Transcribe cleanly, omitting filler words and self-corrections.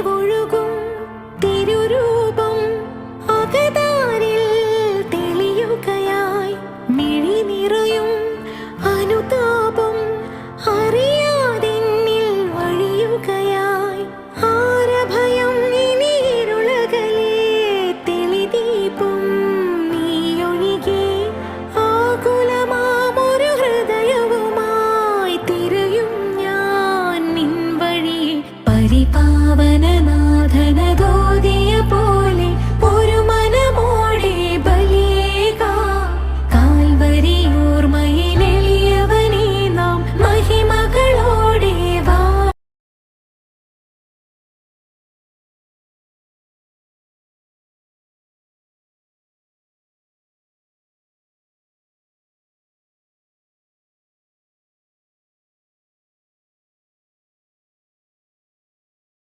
ഒഴുകും തിരുരൂപം അകതാരിൽ തെളിയുകയായി മിഴി നിറയും അനുതാപം അറിയാതെന്നിൽ വഴിയുകയായി ആരഭയം ഇനി ഇരുളകലേ തെളിദീപം നീയൊഴികെ ആകുലമാമൊരു ഹൃദയവുമായി തിരയും ഞാൻ നിൻ വഴിയെ പരിപാവനനാഥന